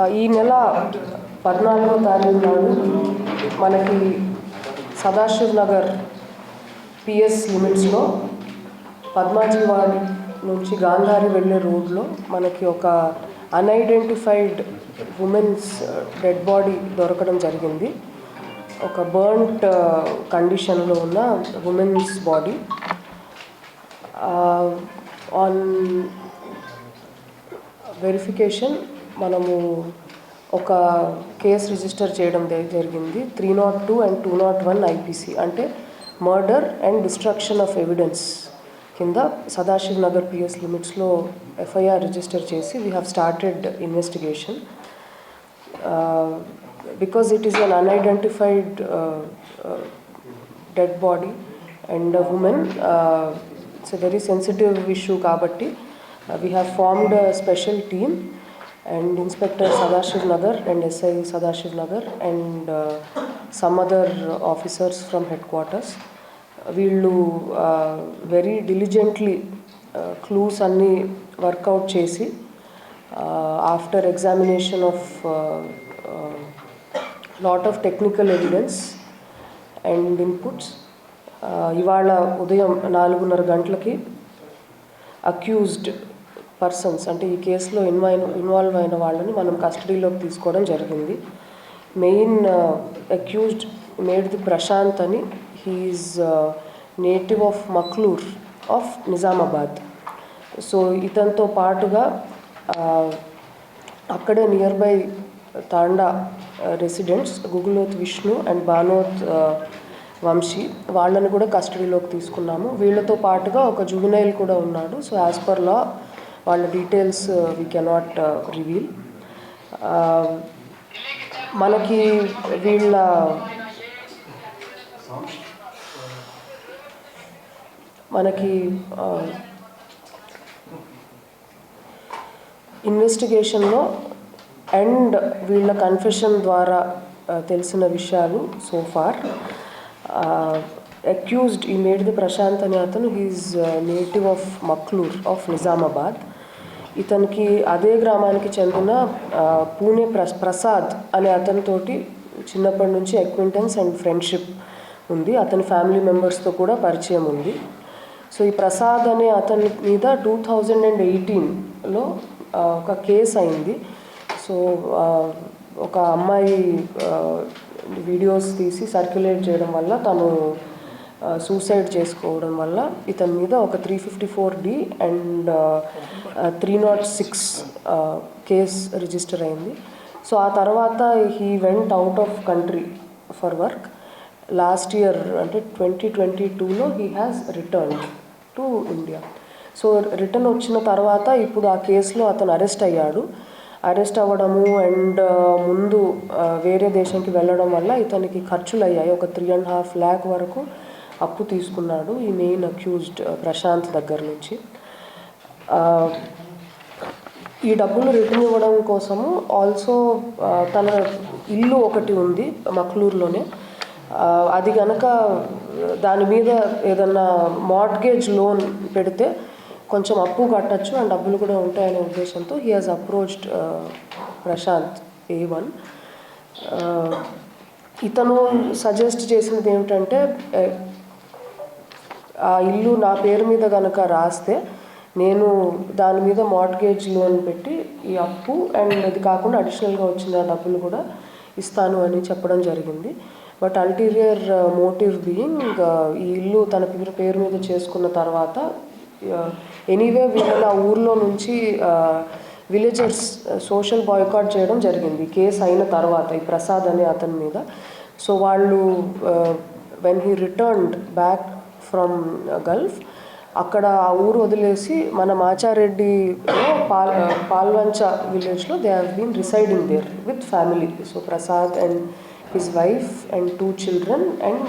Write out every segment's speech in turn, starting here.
ఈ నెల 14వ తారీఖు నాడు మనకి సదాశివ్ నగర్ పిఎస్ లిమిట్స్లో పద్మాజీవాడి నుంచి గాంధారి వెళ్ళే రోడ్లో మనకి ఒక అన్ఐడెంటిఫైడ్ ఉమెన్స్ డెడ్ బాడీ దొరకడం జరిగింది. ఒక బర్న్ట్ కండిషన్లో ఉన్న ఉమెన్స్ బాడీ. ఆన్ వెరిఫికేషన్ మనము ఒక కేసు రిజిస్టర్ చేయడం జరిగింది. 302 and 201 ఐపీసీ అంటే murder and destruction of evidence కింద సదాశివ్ నగర్ పిఎస్ లిమిట్స్లో ఎఫ్ఐఆర్ రిజిస్టర్ చేసి we have started investigation. Because it is an unidentified dead body and women, it's a very sensitive issue కాబట్టి we have formed a special team and Inspector Sadashiv Nagar and SI Sadashiv Nagar and some other officers from headquarters. వీళ్ళు very diligently clues అన్ని work out చేసి after examination of lot of technical evidence and inputs ఇవాళ ఉదయం 4:30 గంటలకి accused persons అంటే ఈ కేసులో involve అయిన వాళ్ళని మనం కస్టడీలోకి తీసుకోవడం జరిగింది. మెయిన్ అక్యూజ్డ్ మేడ్ది ప్రశాంత్ అని, he is native of Makloor of Nizamabad. So ఇతనితో పాటుగా అక్కడే నియర్ బై తాండా రెసిడెంట్స్ గుగులోత్ విష్ణు అండ్ బానోత్ వంశీ, వాళ్ళని కూడా కస్టడీలోకి తీసుకున్నాము. వీళ్ళతో పాటుగా ఒక జువెనైల్ కూడా ఉన్నాడు. సో యాజ్ పర్ లా వాళ్ళ డీటెయిల్స్ వీ కెనాట్ రివీల్. మనకి ఇన్వెస్టిగేషన్లో అండ్ వీళ్ళ కన్ఫెషన్ ద్వారా తెలిసిన విషయాలు సో ఫార్, అక్యూజ్డ్ ఈ మేడ్ది ప్రశాంత్ అనే అతను he is native of Makloor of Nizamabad. ఇతనికి అదే గ్రామానికి చెందిన పూణే ప్రసాద్ అనే అతనితోటి చిన్నప్పటి నుంచి అక్వింటెన్స్ అండ్ ఫ్రెండ్షిప్ ఉంది. అతని ఫ్యామిలీ మెంబర్స్తో కూడా పరిచయం ఉంది. సో ఈ ప్రసాద్ అనే అతని మీద 2018లో ఒక కేసు అయింది. సో ఒక అమ్మాయి వీడియోస్ తీసి సర్క్యులేట్ చేయడం వల్ల తను సూసైడ్ చేసుకోవడం వల్ల ఇతని మీద ఒక 354D అండ్ 306 కేస్ రిజిస్టర్ అయింది. సో ఆ తర్వాత he went out of country for work. Last year అంటే 2022లో he has return to India. So return వచ్చిన తర్వాత ఇప్పుడు ఆ కేసులో అతను అరెస్ట్ అయ్యాడు. అరెస్ట్ అవ్వడము అండ్ ముందు వేరే దేశానికి వెళ్ళడం వల్ల ఇతనికి ఖర్చులు అయ్యాయి. ఒక 3.5 lakh వరకు అప్పు తీసుకున్నాడు ఈ మెయిన్ అక్యూజ్డ్ ప్రశాంత్ దగ్గర నుంచి. ఈ డబ్బులు రిటర్న్ ఇవ్వడం కోసము ఆల్సో తన ఇల్లు ఒకటి ఉంది మక్లూరులోనే, అది కనుక దాని మీద ఏదన్నా మార్ట్గేజ్ లోన్ పెడితే కొంచెం అప్పు కట్టచ్చు అండ్ డబ్బులు కూడా ఉంటాయనే ఉద్దేశంతో he has approached Prashanth A1. ఇతను సజెస్ట్ చేసినది ఏమిటంటే ఆ ఇల్లు నా పేరు మీద కనుక రాస్తే నేను దాని మీద మార్ట్గేజ్ లోన్ పెట్టి ఈ అప్పు అండ్ ఇది కాకుండా అడిషనల్గా వచ్చిన డబ్బులు కూడా ఇస్తాను అని చెప్పడం జరిగింది. బట్ అల్టీరియర్ మోటివ్ బీయింగ్ ఈ ఇల్లు తన పేరు మీద చేసుకున్న తర్వాత ఎనీవే వీళ్ళ ఊర్లో నుంచి విలేజర్స్ సోషల్ బాయ్కాట్ చేయడం జరిగింది కేసు అయిన తర్వాత ఈ ప్రసాద్ అనే అతని మీద. సో వాళ్ళు when he returned back from Gulf అక్కడ ఆ ఊరు వదిలేసి మన మాచారెడ్డిలో పాల్వంచ విలేజ్లో they have been residing there with family. So Prasad and his wife and 2 children and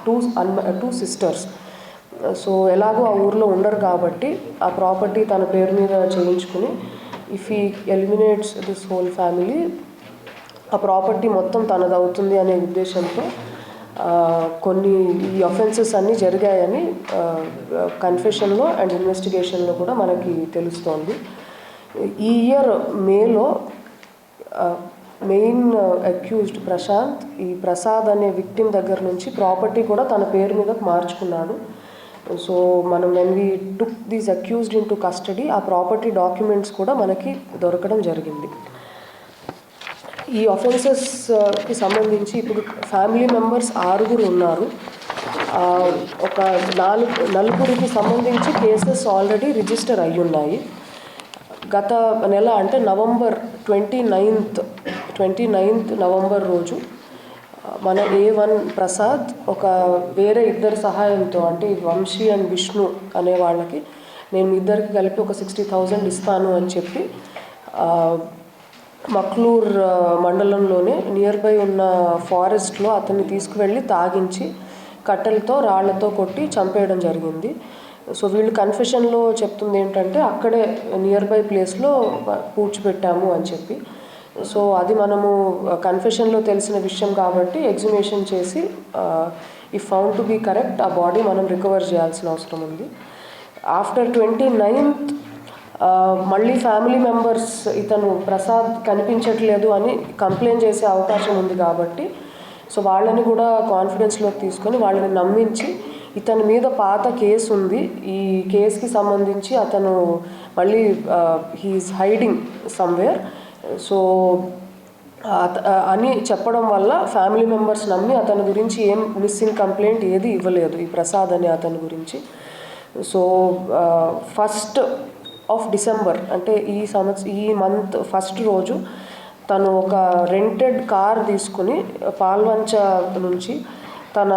2 sisters. సో ఎలాగో ఆ ఊర్లో ఉండరు కాబట్టి ఆ ప్రాపర్టీ తన పేరు మీద చేయించుకుని if he eliminates this whole family ఆ ప్రాపర్టీ మొత్తం తనదవుతుంది అనే ఉద్దేశంతో కొన్ని ఈ అఫెన్సెస్ అన్నీ జరిగాయని కన్ఫెషన్లో అండ్ ఇన్వెస్టిగేషన్లో కూడా మనకి తెలుస్తోంది. ఈ ఇయర్ మేలో మెయిన్ అక్యూజ్డ్ ప్రశాంత్ ఈ ప్రసాద్ అనే విక్టిమ్ దగ్గర నుంచి ప్రాపర్టీ కూడా తన పేరు మీద మార్చుకున్నాడు. సో మనం when we took these accused in to custody ఆ ప్రాపర్టీ డాక్యుమెంట్స్ కూడా మనకి దొరకడం జరిగింది. ఈ ఒఫెన్సెస్కి సంబంధించి ఇప్పుడు ఫ్యామిలీ మెంబర్స్ 6 ఉన్నారు. ఒక నలుగురికి సంబంధించి కేసెస్ ఆల్రెడీ రిజిస్టర్ అయ్యి ఉన్నాయి. గత నెల అంటే నవంబర్ 29th నవంబర్ రోజు మన A1 ప్రసాద్ ఒక వేరే ఇద్దరి సహాయంతో అంటే వంశీ అండ్ విష్ణు అనే వాళ్ళకి నేను ఇద్దరికి కలిపి ఒక 60,000 ఇస్తాను అని చెప్పి మక్లూర్ మండలంలోనే నియర్ బై ఉన్న ఫారెస్ట్లో అతన్ని తీసుకువెళ్ళి తాగించి కట్టెలతో రాళ్లతో కొట్టి చంపేయడం జరిగింది. సో వీళ్ళు కన్ఫెషన్లో చెప్తుంది ఏంటంటే అక్కడే నియర్ బై ప్లేస్లో పూడ్చిపెట్టాము అని చెప్పి. సో అది మనము కన్ఫెషన్లో తెలిసిన విషయం కాబట్టి ఎగ్జుమేషన్ చేసి if found to be correct ఆ బాడీ మనం రికవర్ చేయాల్సిన అవసరం ఉంది. ఆఫ్టర్ 29th మళ్ళీ ఫ్యామిలీ మెంబర్స్ ఇతను ప్రసాద్ కనిపించట్లేదు అని కంప్లైంట్ చేసే అవకాశం ఉంది కాబట్టి సో వాళ్ళని కూడా కాన్ఫిడెన్స్లోకి తీసుకొని వాళ్ళని నమ్మించి ఇతని మీద పాత కేసు ఉంది, ఈ కేసుకి సంబంధించి అతను మళ్ళీ హీఈస్ హైడింగ్ సమ్వేర్ సో అని చెప్పడం వల్ల ఫ్యామిలీ మెంబర్స్ నమ్మి అతని గురించి ఏం మిస్సింగ్ కంప్లైంట్ ఏది ఇవ్వలేదు ఈ ప్రసాద్ అనే అతని గురించి. సో 1st of December అంటే ఈ మంత్ ఫస్ట్ రోజు తను ఒక రెంటెడ్ కార్ తీసుకుని పాల్వంచ నుంచి తన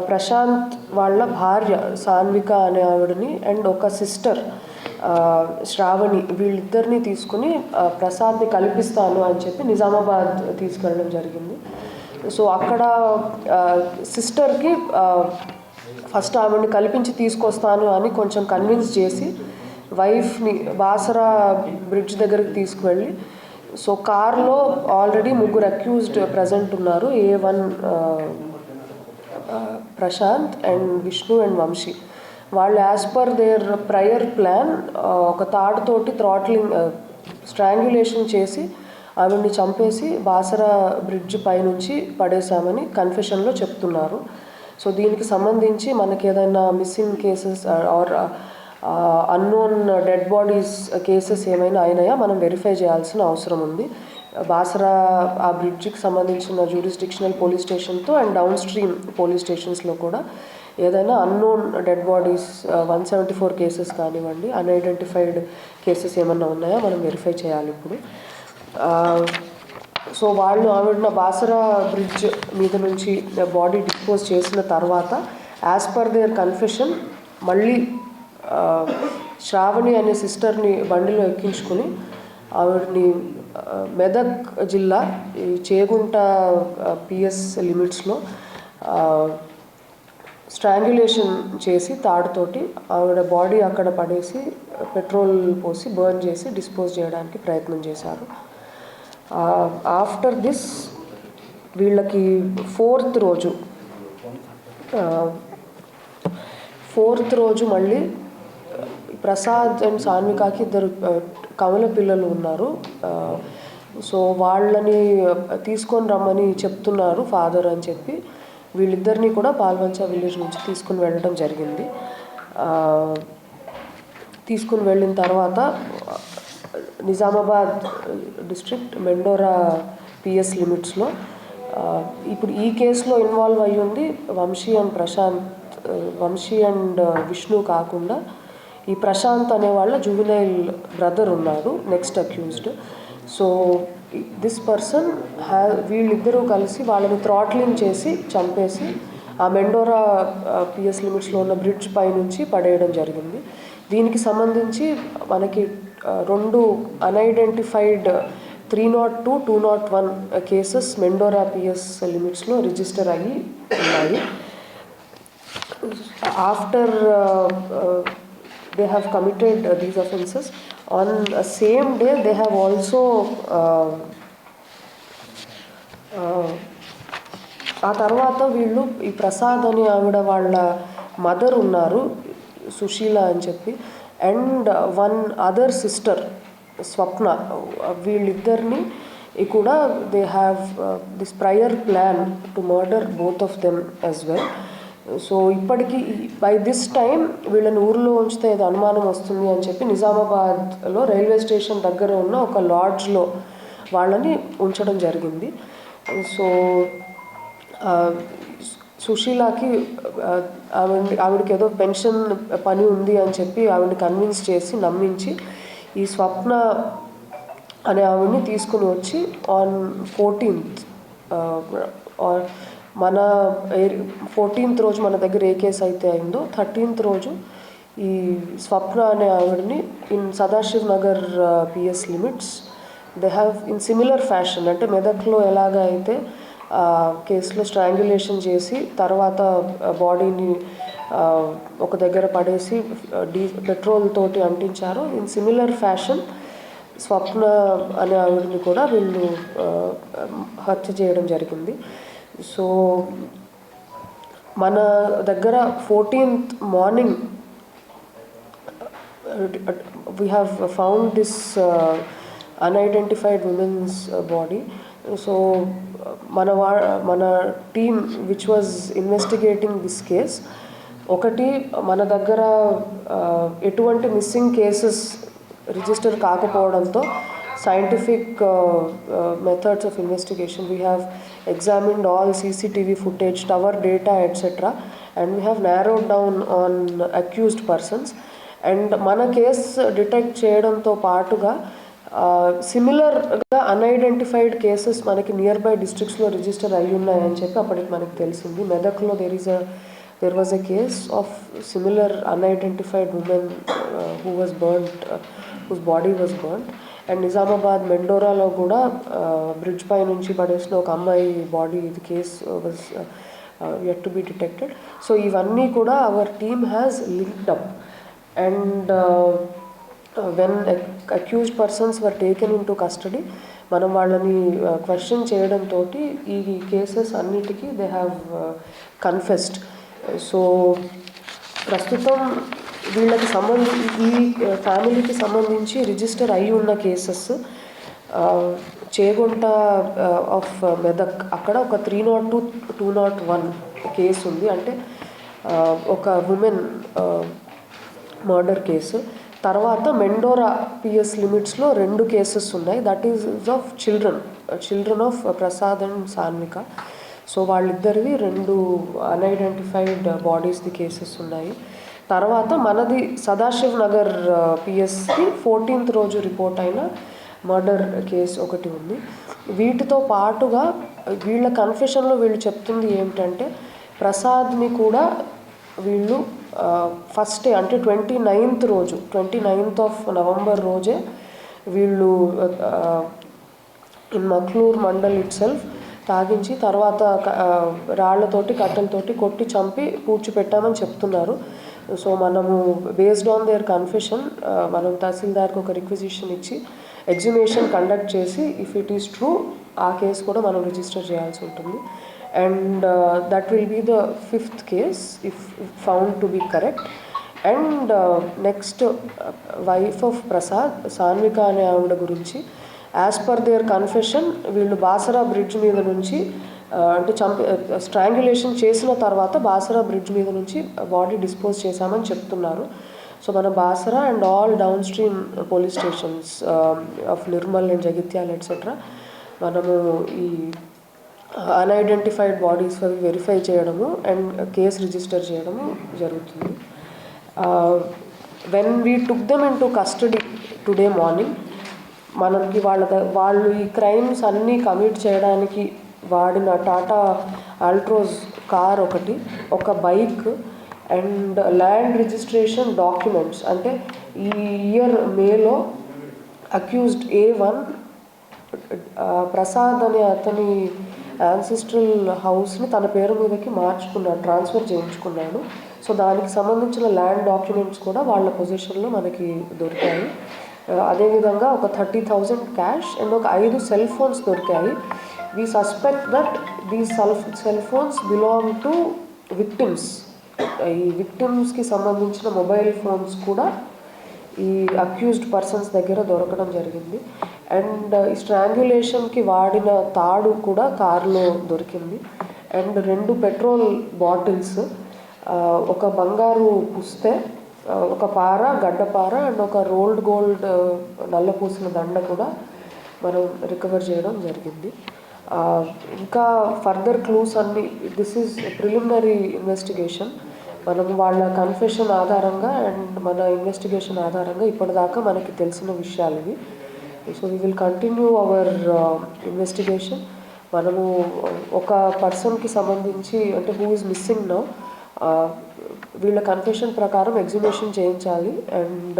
ప్రశాంత్ వాళ్ళ భార్య సాన్విక అనే ఆవిడని అండ్ ఒక సిస్టర్ శ్రావణి వీళ్ళిద్దరిని తీసుకుని ప్రసాద్ని కల్పిస్తాను అని చెప్పి నిజామాబాద్ తీసుకెళ్ళడం జరిగింది. సో అక్కడ సిస్టర్కి ఫస్ట్ ఆవిడని కల్పించి తీసుకొస్తాను అని కొంచెం కన్విన్స్ చేసి వైఫ్ని బాసరా బ్రిడ్జ్ దగ్గరికి తీసుకువెళ్ళి సో కార్లో ఆల్రెడీ 3 అక్యూజ్డ్ ప్రజెంట్ ఉన్నారు. A1 Prashanth and Vishnu and Vamshi. వాళ్ళు as per their prior plan ఒక తాడుతోటి స్ట్రాంగ్యులేషన్ చేసి ఆవిడ్ని చంపేసి బాసరా బ్రిడ్జ్ పైనుంచి పడేశామని కన్ఫెషన్లో చెప్తున్నారు. సో దీనికి సంబంధించి మనకి ఏదైనా missing cases or unknown dead bodies cases ఏమైనా అయినాయా మనం వెరిఫై చేయాల్సిన అవసరం ఉంది. బాసరా ఆ బ్రిడ్జ్కి సంబంధించిన జ్యూరిస్డిక్షనల్ పోలీస్ స్టేషన్తో అండ్ డౌన్ స్ట్రీమ్ పోలీస్ స్టేషన్స్లో కూడా ఏదైనా అన్నోన్ డెడ్ బాడీస్ 174 కేసెస్ కానివ్వండి అన్ఐడెంటిఫైడ్ కేసెస్ ఏమన్నా ఉన్నాయా మనం వెరిఫై చేయాలి ఇప్పుడు. సో వాళ్ళు ఆవిడ బాసరా బ్రిడ్జ్ మీద నుంచి బాడీ డిస్పోజ్ చేసిన తర్వాత యాజ్ పర్ దేర్ కన్ఫెషన్ మళ్ళీ శ్రావణి అనే సిస్టర్ని బండిలో ఎక్కించుకుని ఆవిడని మెదక్ జిల్లా ఈ చేగుంట PS లిమిట్స్లో స్ట్రాంగ్యులేషన్ చేసి తాడుతోటి ఆవిడ బాడీ అక్కడ పడేసి పెట్రోల్ పోసి బర్న్ చేసి డిస్పోజ్ చేయడానికి ప్రయత్నం చేశారు. ఆఫ్టర్ దిస్ వీళ్ళకి ఫోర్త్ రోజు మళ్ళీ ప్రసాద్ అండ్ సాన్వికాకి 2 కమల పిల్లలు ఉన్నారు. సో వాళ్ళని తీసుకొని రమ్మని చెప్తున్నారు ఫాదర్ అని చెప్పి వీళ్ళిద్దరినీ కూడా పాల్వంచ విలేజ్ నుంచి తీసుకుని వెళ్ళడం జరిగింది. తీసుకుని వెళ్ళిన తర్వాత నిజామాబాద్ డిస్ట్రిక్ట్ మెండోరా PS లిమిట్స్లో ఇప్పుడు ఈ కేసులో ఇన్వాల్వ్ అయ్యి ఉంది వంశీ అండ్ విష్ణు కాకుండా ఈ ప్రశాంత్ అనే వాళ్ళ జువెనైల్ బ్రదర్ ఉన్నారు next accused. So this person వీళ్ళిద్దరూ కలిసి వాళ్ళని థ్రాట్లింగ్ చేసి చంపేసి ఆ మెండోరా PS లిమిట్స్లో ఉన్న బ్రిడ్జ్ పై నుంచి పడేయడం జరిగింది. దీనికి సంబంధించి మనకి 2 అన్ఐడెంటిఫైడ్ 302, 201 కేసెస్ మెండోరా PS లిమిట్స్లో రిజిస్టర్ అయ్యి ఉన్నాయి. After they have committed these offences on same day they have also ఆ తర్వాత వీళ్ళు ఈ ప్రసాద్ అని ఆవిడ వాళ్ళ మదర్ ఉన్నారు సుశీల అని చెప్పి అండ్ 1 అదర్ సిస్టర్ స్వప్న వీళ్ళిద్దరిని కూడా they have this prior plan to murder both of them as well. So ఇప్పటికీ బై దిస్ టైం వీళ్ళని ఊర్లో ఉంచితే ఏదో అనుమానం వస్తుంది అని చెప్పి నిజామాబాద్లో రైల్వే స్టేషన్ దగ్గర ఉన్న ఒక లాడ్జ్లో వాళ్ళని ఉంచడం జరిగింది. సో సుశీలాకి ఆవిడకి ఏదో పెన్షన్ పని ఉంది అని చెప్పి ఆవిడని కన్విన్స్ చేసి నమ్మించి ఈ స్వప్న అనే ఆవిడని తీసుకుని వచ్చి ఆన్ 14th మన 14th రోజు మన దగ్గర ఏ కేసు అయితే అయిందో 13th రోజు ఈ స్వప్న అనే ఆవిడని in Sadashiv Nagar PS limits they have in similar fashion, అంటే మెదక్లో ఎలాగ అయితే కేసులో స్ట్రాంగ్యులేషన్ చేసి తర్వాత బాడీని ఒక దగ్గర పడేసి పెట్రోల్ తోటి అంటించారో, ఇన్ సిమిలర్ ఫ్యాషన్ స్వప్న అనే ఆవిడని కూడా వీళ్ళు హత్య చేయడం జరిగింది. సో మన దగ్గర 14th morning we have found this unidentified woman's body. So మన team which was investigating this case, ఒకటి మన దగ్గర ఎటువంటి మిస్సింగ్ కేసెస్ రిజిస్టర్ కాకపోవడంతో scientific methods of investigation, we have examined all CCTV footage, tower data, etc., and we have narrowed down on accused persons. And mana case detect చేయడంతో పాటుగా సిమిలర్గా unidentified cases మనకి near by డిస్ట్రిక్ట్స్లో register అయ్యి ఉన్నాయని చెప్పి అప్పటికి మనకి తెలిసింది. మెదక్లో there was a case of similar unidentified woman who was burnt, whose body was burnt. And Nizamabad మెండోరాలో కూడా బ్రిడ్జ్ పై నుంచి పడేసిన ఒక అమ్మాయి బాడీ, ఇది case was yet to be detected. So ఇవన్నీ కూడా our team has linked up, and when accused persons were taken into custody మనం వాళ్ళని క్వశ్చన్ చేయడంతో ఈ కేసెస్ అన్నిటికీ దే హ్యావ్ కన్ఫెస్డ్. సో ప్రస్తుతం వీళ్ళకి ఈ ఫ్యామిలీకి సంబంధించి రిజిస్టర్ అయి ఉన్న కేసెస్ చేగుంట ఆఫ్ మెదక్, అక్కడ ఒక 302, 201 కేసు ఉంది, అంటే ఒక ఉమెన్ మర్డర్ కేసు. తర్వాత మెండోరా పిఎస్ లిమిట్స్లో 2 కేసెస్ ఉన్నాయి, that is of children of Prasad and Sanvika. So వాళ్ళిద్దరివి 2 అన్ఐడెంటిఫైడ్ బాడీస్ది కేసెస్ ఉన్నాయి. తర్వాత మనది సదాశివ్ నగర్ పిఎస్కి 14th రోజు రిపోర్ట్ అయిన మర్డర్ కేసు ఒకటి ఉంది. వీటితో పాటుగా వీళ్ళ కన్ఫెషన్లో వీళ్ళు చెప్తుంది ఏమిటంటే ప్రసాద్ని కూడా వీళ్ళు ఫస్ట్ డే అంటే 29th ఆఫ్ నవంబర్ రోజే వీళ్ళు in Makloor mandal itself తాగించి తర్వాత రాళ్లతోటి కట్టెలతోటి కొట్టి చంపి పూడ్చిపెట్టామని చెప్తున్నారు. సో మనము బేస్డ్ ఆన్ దేర్ కన్ఫెషన్ మనం తహసీల్దార్కి ఒక రిక్విజిషన్ ఇచ్చి ఎగ్జుమేషన్ కండక్ట్ చేసి ఇఫ్ ఇట్ ఈస్ ట్రూ ఆ కేసు కూడా మనం రిజిస్టర్ చేయాల్సి ఉంటుంది. And that will be the 5th case if found to be correct. And next wife of Prasad Sanvika అనే ఆవిడ గురించి యాజ్ పర్ దేర్ కన్ఫెషన్ వీళ్ళు బాసరా బ్రిడ్జ్ మీద నుంచి అంటే స్ట్రాంగ్యులేషన్ చేసిన తర్వాత బాసరా బ్రిడ్జ్ మీద నుంచి బాడీ డిస్పోజ్ చేశామని చెప్తున్నారు. సో మన Basara and all downstream police stations of Nirmal and Jagtial etcetera మనము ఈ అన్ఐడెంటిఫైడ్ బాడీస్ అవి వెరిఫై చేయడము అండ్ కేసు రిజిస్టర్ చేయడము జరుగుతుంది. When we took them into custody today morning మనకి వాళ్ళు ఈ క్రైమ్స్ అన్నీ కమిట్ చేయడానికి వాడిన టాటా ఆల్ట్రోజ్ కార్ ఒకటి, ఒక bike and land registration documents, అంటే ఈ ఇయర్ మేలో అక్యూజ్డ్ A1 ప్రసాద్ అనే అతని యాన్సిస్ట్రల్ హౌస్ని తన పేరు మీదకి మార్చుకున్నాడు, ట్రాన్స్ఫర్ చేయించుకున్నాడు. సో దానికి సంబంధించిన ల్యాండ్ డాక్యుమెంట్స్ కూడా వాళ్ళ పొజిషన్లో మనకి దొరికాయి. అదేవిధంగా ఒక 30,000 క్యాష్ అండ్ ఒక 5 సెల్ ఫోన్స్ దొరికాయి. We suspect that these cell phones belong to victims. ఈ విక్టిమ్స్కి సంబంధించిన మొబైల్ ఫోన్స్ కూడా ఈ అక్యూజ్డ్ పర్సన్స్ దగ్గర దొరకడం జరిగింది. అండ్ ఈ స్ట్రాంగ్యులేషన్కి వాడిన తాడు కూడా కారులో దొరికింది. అండ్ 2 పెట్రోల్ బాటిల్స్, ఒక బంగారు పుస్తే, ఒక పార, గడ్డపార అండ్ ఒక రోల్డ్ గోల్డ్ నల్ల పూసిన దండ కూడా మనం రికవర్ చేయడం జరిగింది. ఇంకా ఫర్దర్ క్లూస్ అన్ని, దిస్ ఈజ్ ప్రిలిమినరీ ఇన్వెస్టిగేషన్. మనం వాళ్ళ కన్ఫెషన్ ఆధారంగా అండ్ మన ఇన్వెస్టిగేషన్ ఆధారంగా ఇప్పటిదాకా మనకి తెలిసిన విషయాలు ఇవి. So we will continue our investigation. మనము ఒక పర్సన్కి సంబంధించి అంటే హూ ఈజ్ మిస్సింగ్ నౌ, వీళ్ళ కన్ఫెషన్ ప్రకారం ఎగ్జిబిషన్ చేయించాలి. And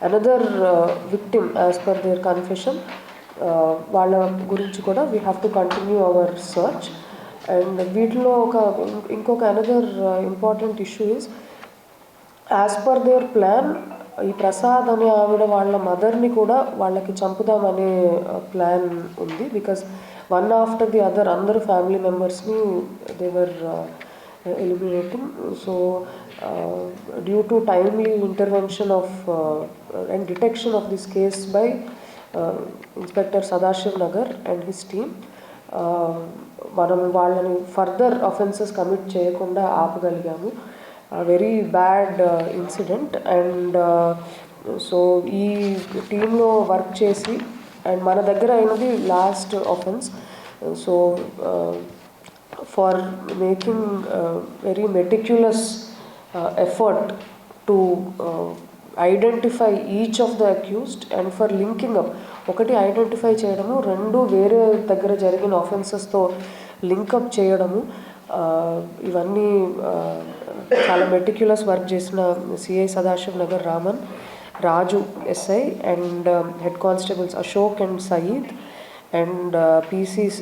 another victim as per there confession, వాళ్ళ గురించి కూడా we have to continue our search. And వీటిలో ఇంకొక another important issue is, as per there plan ఈ ప్రసాద్ అనే ఆవిడ వాళ్ళ మదర్ని కూడా వాళ్ళకి చంపుదామనే ప్లాన్ ఉంది. Because one after the other అందరు ఫ్యామిలీ మెంబర్స్ని దేవర్ eliminating. So due to timely intervention of and detection of this case by Inspector Sadashiv Nagar and his team, మనం వాళ్ళని ఫర్దర్ అఫెన్సెస్ కమిట్ చేయకుండా ఆపగలిగాము. Very bad incident. And so ఈ టీంలో work చేసి and మన దగ్గర అయినది last offence. So for making very meticulous effort to identify each of the accused and for linking up, ఒకటి ఐడెంటిఫై చేయడము, 2 వేరే దగ్గర జరిగిన ఆఫెన్సెస్తో లింకప్ చేయడము, ఇవన్నీ చాలా మెటిక్యులస్ వర్క్ చేసిన CI Sadashiv Nagar Raman, Raju SI and head constables Ashok and Sayeed and PCs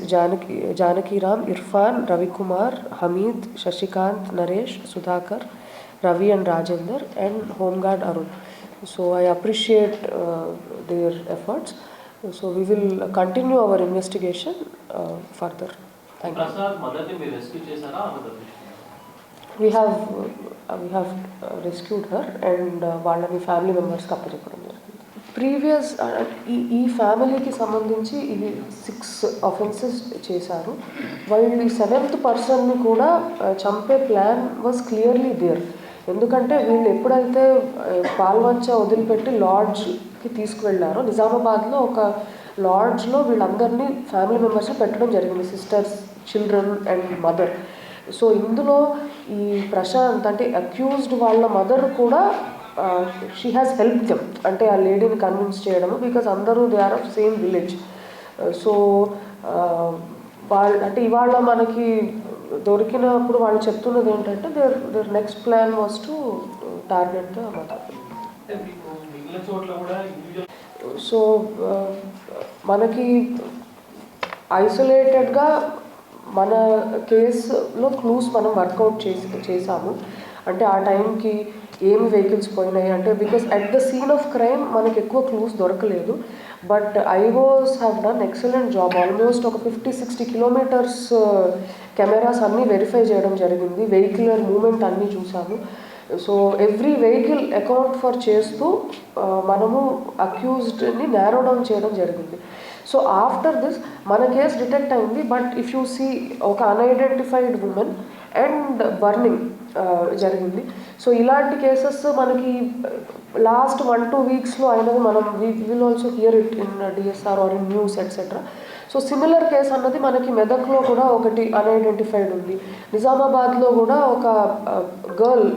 Janaki Ram, Irfan, Ravi Kumar, Hamid, Shashikant, Naresh, Sudhakar, Ravi and Rajender and Homeguard Arun. So I appreciate their efforts. So we will continue our investigation further. Thank you. Prasad mother ni rescue chesara another. We have rescued her and వాళ్ళని family మెంబర్స్కి అప్పచెప్పడం జరిగింది. Previous ఈ ఫ్యామిలీకి సంబంధించి ఇవి 6 offences చేశారు. వాళ్ళు ఈ 7th పర్సన్ని కూడా చంపే ప్లాన్ వాజ్ క్లియర్లీ దేర్. ఎందుకంటే వీళ్ళు ఎప్పుడైతే పాల్వంచ వదిలిపెట్టి లాడ్జ్కి తీసుకువెళ్ళారో, నిజామాబాద్లో ఒక లాడ్జ్లో వీళ్ళందరినీ ఫ్యామిలీ మెంబర్స్ని పెట్టడం జరిగింది, sisters, children and mother. So ఇందులో ఈ ప్రశాంత్ అంటే అక్యూజ్డ్ వాళ్ళ మదర్ కూడా షీ హ్యాస్ హెల్ప్ దెమ్, అంటే ఆ లేడీని కన్విన్స్ చేయడము, బికాజ్ అందరూ they are of same village. So వాళ్ళు అంటే ఇవాళ మనకి దొరికినప్పుడు వాళ్ళు చెప్తున్నది ఏంటంటే their next plan was to target the mother. So మనకి ఐసోలేటెడ్గా మన కేసులో క్లూస్ మనం వర్కౌట్ చేసాము. అంటే ఆ టైంకి ఏమి వెహికల్స్ పోయినాయి అంటే, because at the scene of crime మనకి ఎక్కువ క్లూస్ దొరకలేదు. But IOs have done excellent job. Almost ఒక 50-60 కిలోమీటర్స్ కెమెరాస్ అన్నీ వెరిఫై చేయడం జరిగింది. వెహికులర్ మూమెంట్ అన్నీ చూసాము. So every vehicle account for చేస్తూ మనము అక్యూజ్డ్ని నేరో డౌన్ చేయడం జరిగింది. సో ఆఫ్టర్ దిస్ మన కేసు డిటెక్ట్ అయింది. బట్ ఇఫ్ యూ సీ ఒక అన్ఐడెంటిఫైడ్ ఉమెన్ అండ్ బర్నింగ్ జరిగింది. సో ఇలాంటి కేసెస్ మనకి లాస్ట్ 1-2 వీక్స్లో అయినది మనం will also hear it in DSR or in news etcetera. So similar case అన్నది మనకి మెదక్లో కూడా ఒకటి అన్ఐడెంటిఫైడ్ ఉంది, నిజామాబాద్లో కూడా ఒక గర్ల్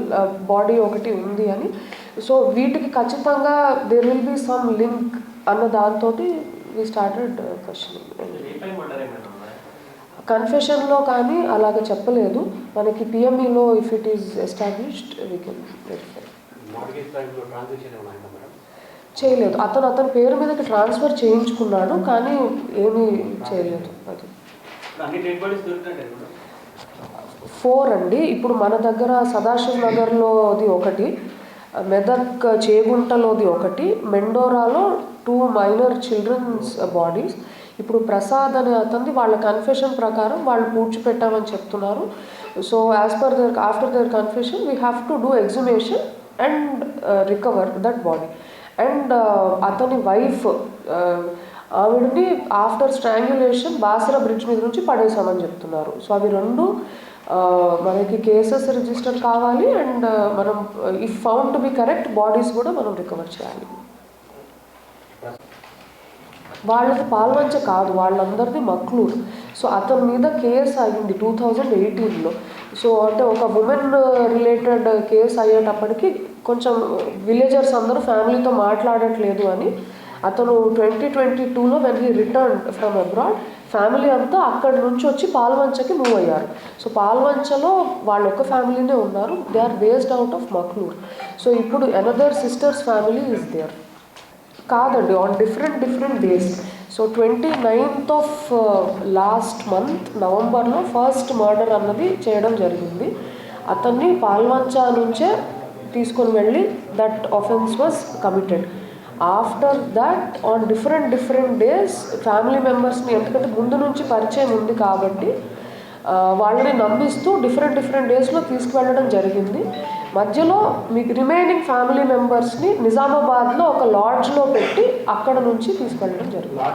బాడీ ఒకటి ఉంది అని. సో వీటికి ఖచ్చితంగా there will be some link అన్న దాంతో వి స్టార్టెడ్ క్వశ్చనింగ్. కన్ఫెషన్లో కానీ అలాగ చెప్పలేదు. మనకి పిఎంఈలో if it is established we can verify. చేయలేదు, అతని పేరు మీదకి ట్రాన్స్ఫర్ చేయించుకున్నాడు కానీ ఏమీ చేయలేదు. అది 4 అండి. ఇప్పుడు మన దగ్గర సదాశివ్ నగర్లోది ఒకటి, మెదక్ చేగుంటలోది ఒకటి, మెండోరాలో 2 మైనర్ చిల్డ్రన్స్ బాడీస్. ఇప్పుడు ప్రసాద్ అనే అతనిది వాళ్ళ కన్ఫెషన్ ప్రకారం వాళ్ళు పూడ్చిపెట్టామని చెప్తున్నారు. So as per their after their confession we have to do exhumation and recover that body. And అతని వైఫ్ ఆవిడని ఆఫ్టర్ స్ట్రాంగ్యులేషన్ బాసర బ్రిడ్జ్ మీద నుంచి పడేసామని చెప్తున్నారు. సో అవి రెండు మనకి కేసెస్ రిజిస్టర్ కావాలి అండ్ మనం if found to be correct bodies కూడా మనం రికవర్ చేయాలి. వాళ్ళది పాల్వంచ కాదు, వాళ్ళందరిది మక్లూర్. సో అతని మీద కేసు అయ్యింది 2018లో. సో అంటే ఒక ఉమెన్ రిలేటెడ్ కేసు అయ్యేటప్పటికి కొంచెం విలేజర్స్ అందరూ ఫ్యామిలీతో మాట్లాడట్లేదు అని అతను 2022లో when he return from abroad family అంతా అక్కడి నుంచి వచ్చి పాల్వంచకి మూవ్ అయ్యారు. సో పాల్వంచలో వాళ్ళ ఒక్క ఫ్యామిలీనే ఉన్నారు. They are based out of Makloor. So ఇప్పుడు another sisters family is there. కాదండి, on different days. So 29th of last month నవంబర్లో ఫస్ట్ మర్డర్ అన్నది చేయడం జరిగింది. అతన్ని పాల్వంచ నుంచే తీసుకొని వెళ్ళి that offence was committed. After that on different days family మెంబర్స్ని, ఎందుకంటే ముందు నుంచి పరిచయం ఉంది కాబట్టి వాళ్ళని నమ్మిస్తూ డిఫరెంట్ డేస్లో తీసుకువెళ్ళడం జరిగింది. మధ్యలో మీకు రిమైనింగ్ ఫ్యామిలీ మెంబర్స్ని నిజామాబాద్లో ఒక లాడ్జ్లో పెట్టి అక్కడ నుంచి తీసుకెళ్ళడం జరిగింది.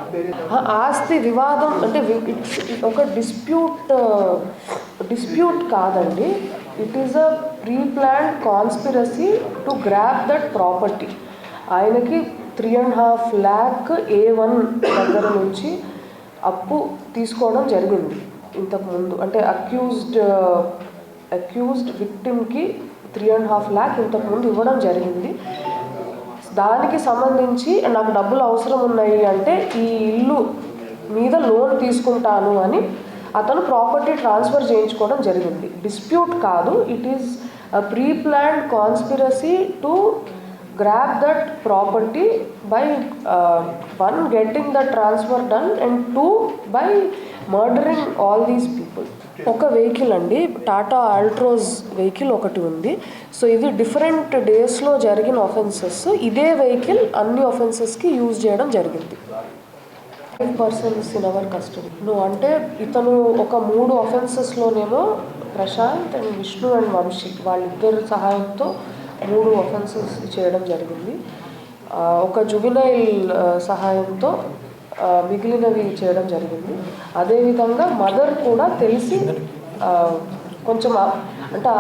ఆస్తి వివాదం అంటే ఒక డిస్ప్యూట్ కాదండి. It is a pre planned conspiracy to grab that property. ఆయనకి 3.5 lakh A1 దగ్గర నుంచి అప్పు తీసుకోవడం జరిగింది ఇంతకుముందు. అంటే అక్యూజ్డ్ విక్టిమ్కి 3.5 lakh ఇంతకుముందు ఇవ్వడం జరిగింది. దానికి సంబంధించి నాకు డబ్బులు అవసరం ఉన్నాయి అంటే ఈ ఇల్లు మీద లోన్ తీసుకుంటాను అని అతను ప్రాపర్టీ ట్రాన్స్ఫర్ చేయించుకోవడం జరిగింది. డిస్ప్యూట్ కాదు, it is pre planned conspiracy to grab that property by one getting the transfer done and two by murdering all these people. ఒక వెహికల్ అండి, టాటా ఆల్ట్రోజ్ వెహికల్ ఒకటి ఉంది. సో ఇది డిఫరెంట్ డేస్లో జరిగిన ఆఫెన్సెస్. ఇదే వెహికల్ అన్ని ఆఫెన్సెస్కి యూజ్ చేయడం జరిగింది. 5 persons ఇన్ అవర్ కస్టడీ. అంటే ఇతను ఒక 3 ఆఫెన్సెస్లోనేమో ప్రశాంత్ అండ్ విష్ణు అండ్ వంశీ వాళ్ళిద్దరు సహాయంతో 3 ఆఫెన్సెస్ చేయడం జరిగింది. ఒక జువినైల్ సహాయంతో మిగిలినవి చేయడం జరిగింది. అదేవిధంగా మదర్ కూడా తెలిసి కొంచెం అంటే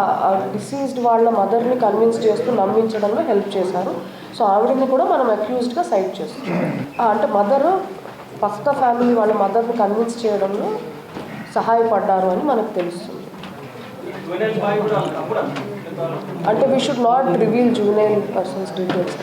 డిసీజ్డ్ వాళ్ళ మదర్ని కన్విన్స్ చేస్తూ నమ్మించడంలో హెల్ప్ చేశారు. సో ఆవిడని కూడా మనం అక్యూజ్డ్గా సైట్ చేస్తున్నాం. అంటే మదర్ పక్క ఫ్యామిలీ వాళ్ళ మదర్ని కన్విన్స్ చేయడంలో సహాయపడ్డారు అని మనకు తెలుస్తుంది. అంటే we should not reveal జూనైల్ persons details.